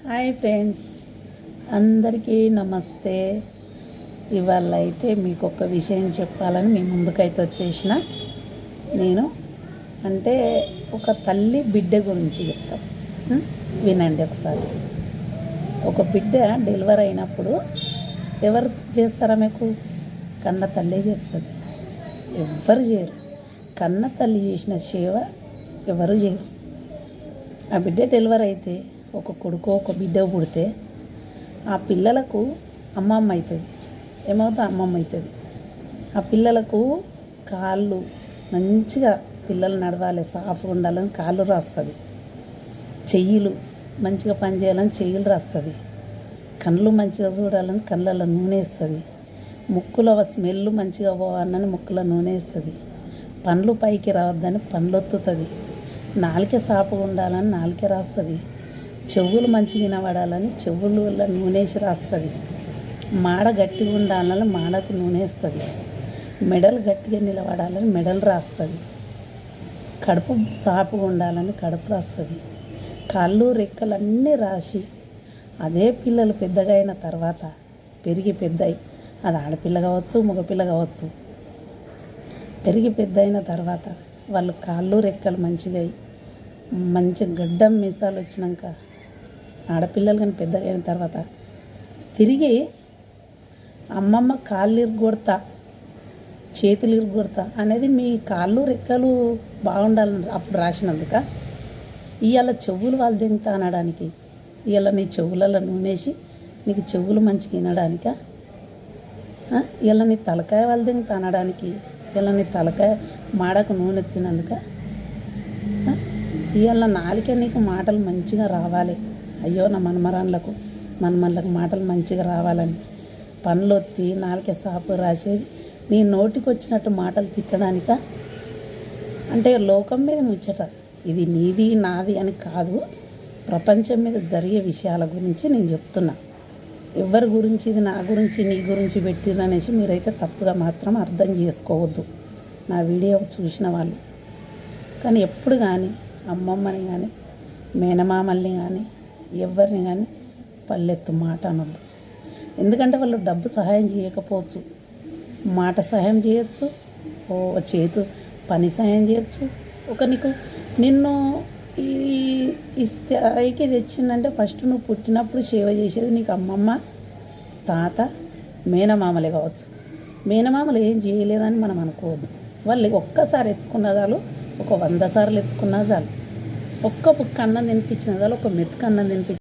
Hi friends, అందరికీ నమస్తే. ఇవాళ అయితే మీకు ఒక విషయం చెప్పాలని మీ ముందుకైతే వచ్చేసిన. నేను అంటే ఒక తల్లి బిడ్డ గురించి చెప్తాను. వినండి ఒకసారి. ఒక బిడ్డ డెలివరీ అయినప్పుడు ఎవరు చేస్తారా? మీకు కన్న తల్లి చేస్తుంది. ఎవ్వరు చేయరు. కన్న తల్లి చేసిన సేవ ఎవరు చేయరు. ఆ బిడ్డ డెలివరీ అయితే ఒక కొడుకు ఒక బిడ్డ పుడితే ఆ పిల్లలకు అమ్మమ్మ అవుతుంది. ఏమవుతుంది? అమ్మమ్మ అవుతుంది. ఆ పిల్లలకు కాళ్ళు మంచిగా పిల్లలు నడవాలి, సాఫ్గా ఉండాలని కాళ్ళు రాస్తుంది. చెయ్యిలు మంచిగా పనిచేయాలని చెయ్యిలు రాస్తుంది. కళ్ళు మంచిగా చూడాలని కళ్ళల్లో నూనె వేస్తుంది. ముక్కులో స్మెల్ మంచిగా పోవాలని ముక్కులో నూనె వేస్తుంది. పండ్లు పైకి రావద్దని పండ్లు ఒత్తుతుంది. నాలుక సాపుగా ఉండాలని నాలుక రాస్తుంది. చెవులు మంచిగా వినబడాలని చెవుల నూనెసి రాస్తుంది. మాడ గట్టిగా ఉండాలని మాడకు నూనె వేస్తుంది. మెడలు గట్టిగా నిలబడాలని మెడలు రాస్తుంది. కడుపు సాపుగా ఉండాలని కడుపు రాస్తుంది. కాళ్ళు రెక్కలు అన్నీ రాసి అదే పిల్లలు పెద్దగా అయిన తర్వాత పెరిగి పెద్దయి, అది ఆడపిల్ల కావచ్చు మగపిల్ల కావచ్చు, పెరిగి పెద్ద అయిన తర్వాత వాళ్ళు కాళ్ళు రెక్కలు మంచిగా మంచి గడ్డం మీసాలు వచ్చినాక ఆడపిల్లలు కానీ పెద్దగా అయిన తర్వాత తిరిగి అమ్మమ్మ కాళ్ళు ఇరుగొడతా చేతులు ఇరుగొడతా అనేది మీ కాళ్ళు రెక్కలు బాగుండాలని అప్పుడు రాసినందుక. ఇవాళ చెవులు వాళ్ళు దింగుతా అనడానికి, ఇవాళ నీ చెవులలో నూనెసి నీకు చెవులు మంచిగా వినడానిక, ఇవాళ నీ తలకాయ వాళ్ళు దింగుతా అనడానికి, ఇవాళ నీ తలకాయ మాడకు నూనె ఎత్తినందుక, ఇవాళ నాలుకే నీకు మాటలు మంచిగా రావాలి. అయ్యో నా మనమరాళ్ళకు మాటలు మంచిగా రావాలని పనులు ఒత్తి నాలుకే సాపు రాసేది నీ నోటికి వచ్చినట్టు మాటలు తిట్టడానిక? అంటే లోకం మీద ముచ్చట, ఇది నీది నాది అని కాదు, ప్రపంచం మీద జరిగే విషయాల గురించి నేను చెప్తున్నా. ఎవరి గురించి ఇది నా గురించి నీ గురించి పెట్టిరనేసి మీరైతే తప్పుగా మాత్రం అర్థం చేసుకోవద్దు నా వీడియో చూసిన వాళ్ళు. కానీ ఎప్పుడు కానీ అమ్మమ్మని కానీ మేనమామల్ని కానీ ఎవరిని కానీ పల్లెత్తు మాట అనొద్దు. ఎందుకంటే వాళ్ళు డబ్బు సహాయం చేయకపోవచ్చు, మాట సహాయం చేయొచ్చు, ఓ చేతు పని సహాయం చేయొచ్చు. ఒక నిన్ను ఈ స్థాయికి తెచ్చిందంటే ఫస్ట్ నువ్వు పుట్టినప్పుడు సేవ చేసేది నీకు అమ్మమ్మ, తాత, మేనమామలే కావచ్చు. మేనమామలు ఏం చేయలేదని మనం అనుకోవద్దు. వాళ్ళు ఒక్కసారి ఎత్తుకున్న చాలు, ఒక 100 సార్లు ఎత్తుకున్నా చాలు, ఒక్క బుక్క అన్నం తినిపించిన చాలు, ఒక మెతుకు అన్నం తినిపించిన